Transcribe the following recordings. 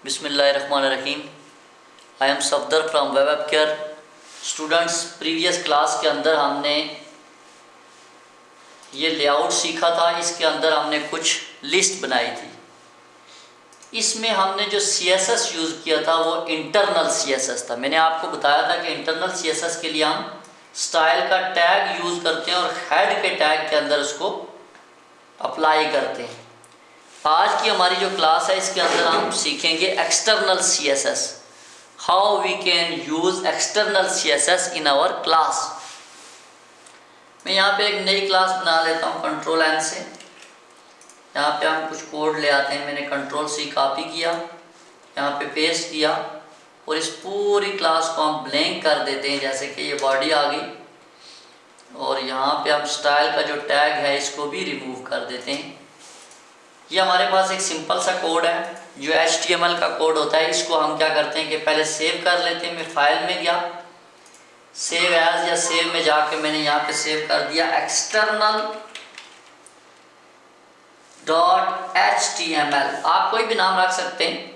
बिस्मिल्लाहिर्रहमानिर्रहीम। I am Safdar from web care. Students, previous class के अंदर हमने ये लेआउट सीखा था। इसके अंदर हमने कुछ लिस्ट बनाई थी। इसमें हमने जो CSS यूज़ किया था वो इंटरनल CSS था। मैंने आपको बताया था कि इंटरनल CSS के लिए हम स्टाइल का टैग यूज़ करते हैं और हेड के टैग के अंदर उसको अप्लाई करते हैं। आज की हमारी जो क्लास है इसके अंदर हम सीखेंगे external CSS, how we can use external CSS in our class. मैं यहाँ पे एक नई क्लास बना लेता हूँ Ctrl+N से। यहाँ पे हम कुछ कोड ले आते हैं। मैंने Ctrl+C कॉपी किया, यहाँ पे पेस्ट किया और इस पूरी क्लास को हम ब्लैंक कर देते हैं। जैसे कि ये बॉडी आ गई और यहाँ पे हम स्टाइल का जो टैग है इसको भी रिमूव कर देते हैं। ये हमारे पास एक सिंपल सा कोड है जो HTML का कोड होता है। इसको हम क्या करते हैं कि पहले सेव कर लेते हैं। मैं फाइल में गया, सेव एज या सेव में जाके मैंने यहाँ पे सेव कर दिया external.html। आप कोई भी नाम रख सकते हैं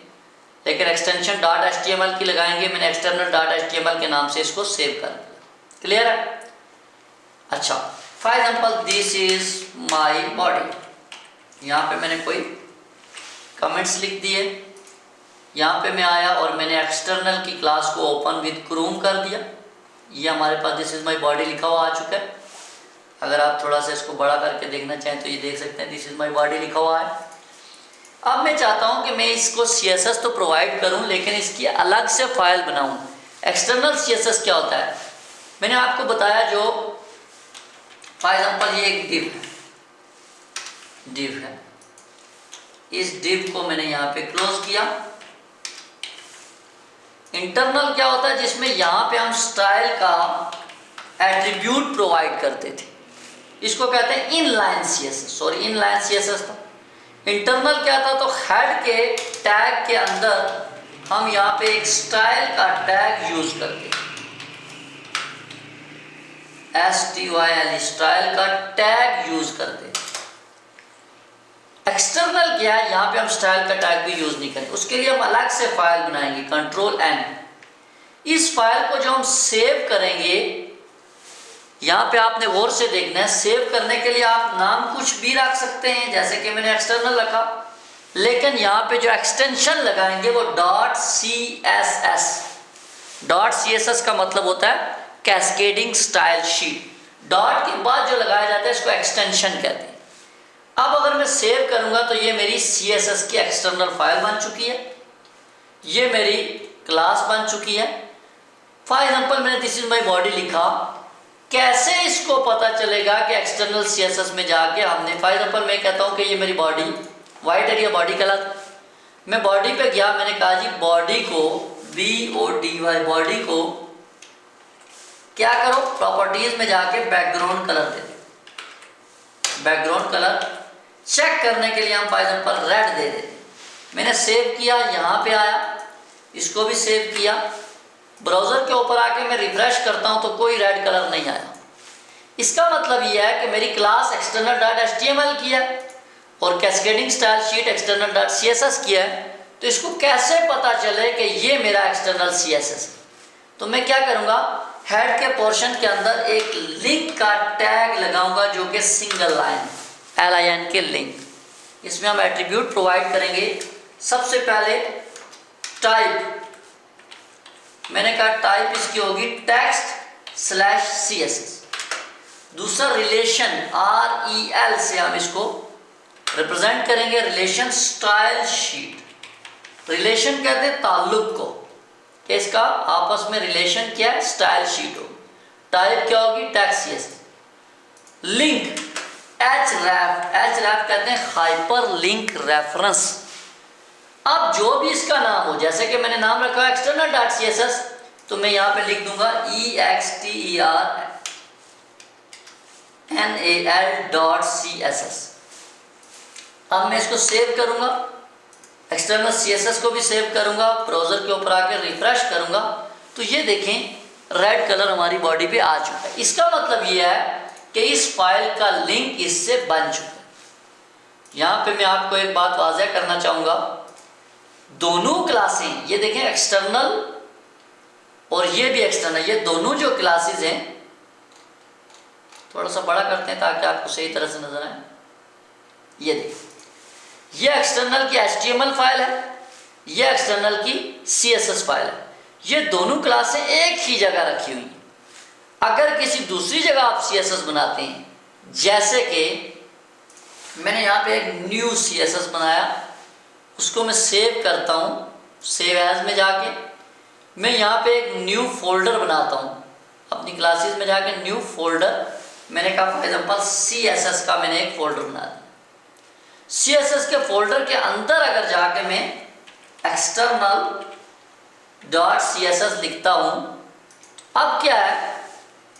लेकिन एक्सटेंशन .html की लगाएंगे। मैंने external.html के नाम से इसको सेव कर दिया। क्लियर है? अच्छा, for example this is my body. यहाँ पे मैंने कोई कमेंट्स लिख दिए। यहाँ पे मैं आया और मैंने एक्सटर्नल की क्लास को ओपन विद क्रोम कर दिया। ये हमारे पास दिस इज माई बॉडी लिखा हुआ आ चुका है। अगर आप थोड़ा सा इसको बड़ा करके देखना चाहें तो ये देख सकते हैं दिस इज माई बॉडी लिखा हुआ है। अब मैं चाहता हूँ कि मैं इसको CSS तो प्रोवाइड करूँ लेकिन इसकी अलग से फाइल बनाऊँ। एक्सटर्नल CSS क्या होता है? मैंने आपको बताया, जो फॉर एग्जाम्पल ये एक div है। इस div को मैंने यहाँ पे क्लोज किया। इंटरनल क्या होता है? जिसमें यहाँ पे हम स्टाइल का एट्रीब्यूट प्रोवाइड करते थे। इसको कहते हैं इनलाइन CSS था। इंटरनल क्या था? तो हेड के टैग के अंदर हम यहाँ पे एक स्टाइल का टैग यूज करते हैं। STYL स्टाइल का टैग यूज करते हैं। एक्सटर्नल क्या है? यहाँ पे हम स्टाइल का टैग भी यूज नहीं करेंगे। उसके लिए हम अलग से फाइल बनाएंगे Ctrl+N। इस फाइल को जो हम सेव करेंगे, यहाँ पे आपने गौर से देखना है। सेव करने के लिए आप नाम कुछ भी रख सकते हैं, जैसे कि मैंने एक्सटर्नल रखा, लेकिन यहाँ पे जो एक्सटेंशन लगाएंगे वो .css। .css का मतलब होता है कैस्केडिंग स्टाइल शीट। डॉट के बाद जो लगाया जाता है इसको एक्सटेंशन कहते हैं। अब अगर मैं सेव करूंगा तो ये मेरी CSS की एक्सटर्नल फाइल बन चुकी है। ये मेरी क्लास बन चुकी है। फॉर एग्जाम्पल मैंने दिस इज माई बॉडी लिखा। कैसे इसको पता चलेगा कि एक्सटर्नल CSS में जाके हमने, फॉर एग्जाम्पल मैं कहता हूँ कि ये मेरी बॉडी वाइट एरिया बॉडी कहलाता। मैं बॉडी पे गया, मैंने कहा जी बॉडी को BODY बॉडी को क्या करो, प्रॉपर्टीज में जाके बैकग्राउंड कलर दे दो। बैकग्राउंड कलर चेक करने के लिए हम फॉर एग्जाम्पल रेड दे देते। मैंने सेव किया, यहाँ पे आया, इसको भी सेव किया। ब्राउज़र के ऊपर आके मैं रिफ्रेश करता हूँ तो कोई रेड कलर नहीं आया। इसका मतलब यह है कि मेरी क्लास external.html की है और कैस्केडिंग स्टाइल शीट external.css की है। तो इसको कैसे पता चले कि ये मेरा एक्सटर्नल CSS है? तो मैं क्या करूँगा, हेड के पोर्शन के अंदर एक लिंक का टैग लगाऊंगा जो कि सिंगल लाइन LIN के लिंक। इसमें हम एट्रीब्यूट प्रोवाइड करेंगे। सबसे पहले टाइप, मैंने कहा टाइप इसकी होगी text/CSS। दूसरा रिलेशन REL से हम इसको रिप्रेजेंट करेंगे, रिलेशन स्टाइल शीट। रिलेशन कहते हैं ताल्लुक को, इसका आपस में रिलेशन क्या है? स्टाइल शीट हो। टाइप क्या होगी? text/CSS। लिंक href कहते हैं हाइपर लिंक रेफरेंस। अब जो भी इसका नाम हो, जैसे कि मैंने नाम रखा है external.css, तो मैं यहाँ पे लिख दूंगा external.css। अब मैं इसको सेव करूंगा, एक्सटर्नल CSS को भी सेव करूंगा, ब्राउज़र के ऊपर आकर रिफ्रेश करूंगा तो ये देखें रेड कलर हमारी बॉडी पे आ चुका है। इसका मतलब ये है कि इस फाइल का लिंक इससे बन चुका है। यहाँ पे मैं आपको एक बात वाज़ेह करना चाहूँगा दोनों क्लासें, ये देखें एक्सटर्नल और ये भी एक्सटर्नल, ये दोनों जो क्लासेस हैं, थोड़ा सा बड़ा करते हैं ताकि आपको सही तरह से नजर आए। ये देखिए, ये एक्सटर्नल की HTML फाइल है, ये एक्सटर्नल की CSS फाइल है। ये दोनों क्लासें एक ही जगह रखी हुई हैं। अगर किसी दूसरी जगह आप CSS बनाते हैं, जैसे कि मैंने यहाँ पे एक न्यू CSS बनाया, उसको मैं सेव करता हूँ, सेव एज में जाके मैं यहाँ पे एक न्यू फोल्डर बनाता हूँ, अपनी क्लासेस में जाके न्यू फोल्डर, मैंने कहा फॉर एग्जांपल CSS का मैंने एक फोल्डर बना दिया। CSS के फोल्डर के अंदर अगर जाके मैं external.css लिखता हूँ, अब क्या है,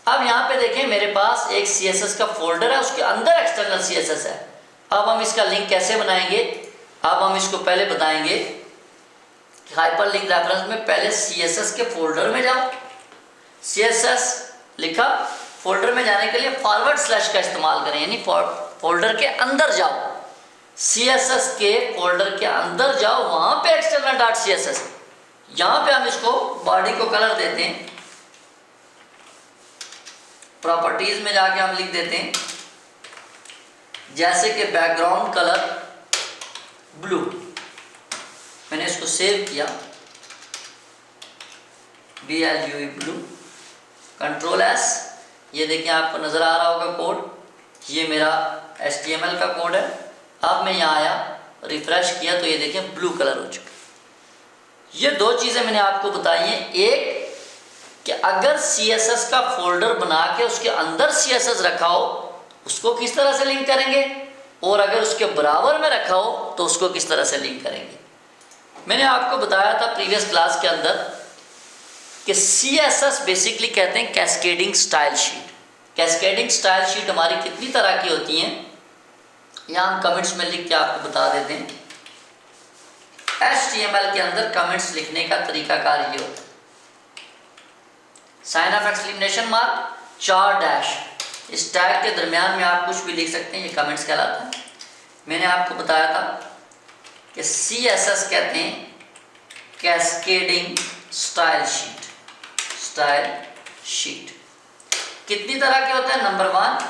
अब यहाँ पे देखें मेरे पास एक CSS का फोल्डर है, उसके अंदर एक्सटर्नल CSS है। अब हम इसका लिंक कैसे बनाएंगे, अब हम इसको पहले बताएंगे कि हाइपर लिंक रेफरेंस में पहले CSS के फोल्डर में जाओ, CSS लिखा, फोल्डर में जाने के लिए फॉरवर्ड स्लैश का इस्तेमाल करें, यानी फोल्डर के अंदर जाओ, CSS के फोल्डर के अंदर जाओ, वहां पे external.css, यहां पे हम इसको बॉडी को कलर देते हैं, प्रॉपर्टीज में जाके हम लिख देते हैं जैसे कि बैकग्राउंड कलर ब्लू। मैंने इसको सेव किया, BLUE ब्लू, कंट्रोल S, ये देखिए आपको नजर आ रहा होगा कोड, ये मेरा HTML का कोड है। अब मैं यहाँ आया, रिफ्रेश किया तो ये देखिए ब्लू कलर हो चुका। ये दो चीज़ें मैंने आपको बताई हैं, एक कि अगर CSS का फोल्डर बना के उसके अंदर CSS रखा हो, उसको किस तरह से लिंक करेंगे, और अगर उसके बराबर में रखा हो तो उसको किस तरह से लिंक करेंगे। मैंने आपको बताया था प्रीवियस क्लास के अंदर कि CSS बेसिकली कहते हैं cascading style sheet. Cascading style sheet हमारी कितनी तरह की होती हैं, यहाँ हम कमेंट्स में लिख के आपको बता देते हैं। HTML के अंदर कमेंट्स लिखने का तरीकाकार ये होता है, sign of exclamation mark, 4 dash, इस टैग के दरमियान में आप कुछ भी लिख सकते हैं, ये कमेंट्स कहलाता है। मैंने आपको बताया था कि CSS कहते हैं cascading style sheet. Style sheet कितनी तरह के होते हैं, number 1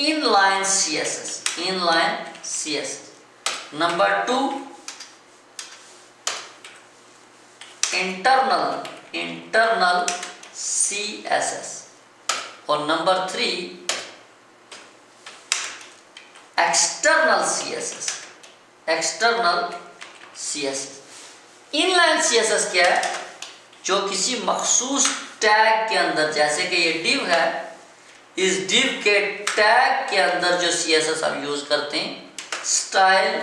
inline CSS, inline CSS, number 2 internal CSS, और number 3 external CSS, external CSS। Inline CSS क्या है, जो किसी मखसूस टैग के अंदर, जैसे कि ये div है, इस div के टैग के अंदर जो CSS हम यूज करते हैं, स्टाइल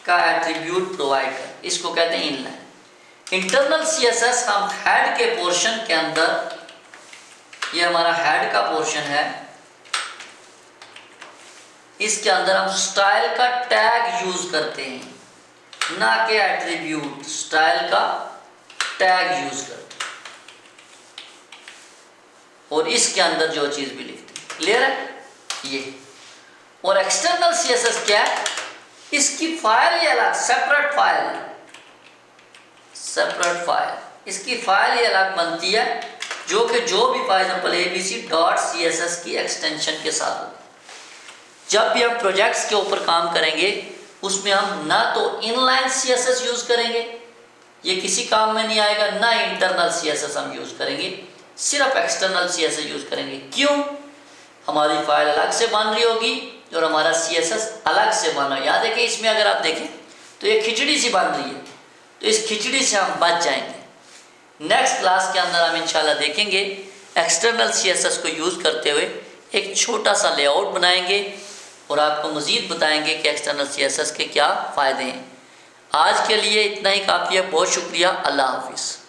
का एट्रीब्यूट प्रोवाइड कर, इसको कहते हैं इनलाइन। इंटरनल CSS हम हेड के पोर्शन के अंदर, ये हमारा हेड का पोर्शन है, इसके अंदर हम स्टाइल का टैग यूज करते हैं, ना कि एट्रीब्यूट, स्टाइल का टैग यूज करते हैं, और इसके अंदर जो चीज भी लिखते हैं। क्लियर है ये। और एक्सटर्नल CSS क्या है, इसकी फाइल ये अलग, सेपरेट फाइल, सेपरेट फाइल, इसकी फाइल ये अलग बनती है, जो कि जो भी फॉर एग्जांपल abc.css की एक्सटेंशन के साथ होगी। जब भी हम प्रोजेक्ट्स के ऊपर काम करेंगे, उसमें हम ना तो इनलाइन CSS यूज करेंगे, ये किसी काम में नहीं आएगा, ना इंटरनल CSS हम यूज करेंगे, सिर्फ एक्सटर्नल CSS यूज करेंगे। क्यों, हमारी फाइल अलग से बन रही होगी और हमारा CSS अलग से बना। याद है कि इसमें अगर आप देखें तो ये खिचड़ी सी बन रही है, तो इस खिचड़ी से हम बच जाएंगे। नेक्स्ट क्लास के अंदर हम इंशाल्लाह देखेंगे एक्सटर्नल CSS को यूज़ करते हुए एक छोटा सा लेआउट बनाएंगे और आपको मज़ीद बताएंगे कि एक्सटर्नल CSS के क्या फ़ायदे हैं। आज के लिए इतना ही काफ़ी है। बहुत शुक्रिया। अल्लाह हाफिज़।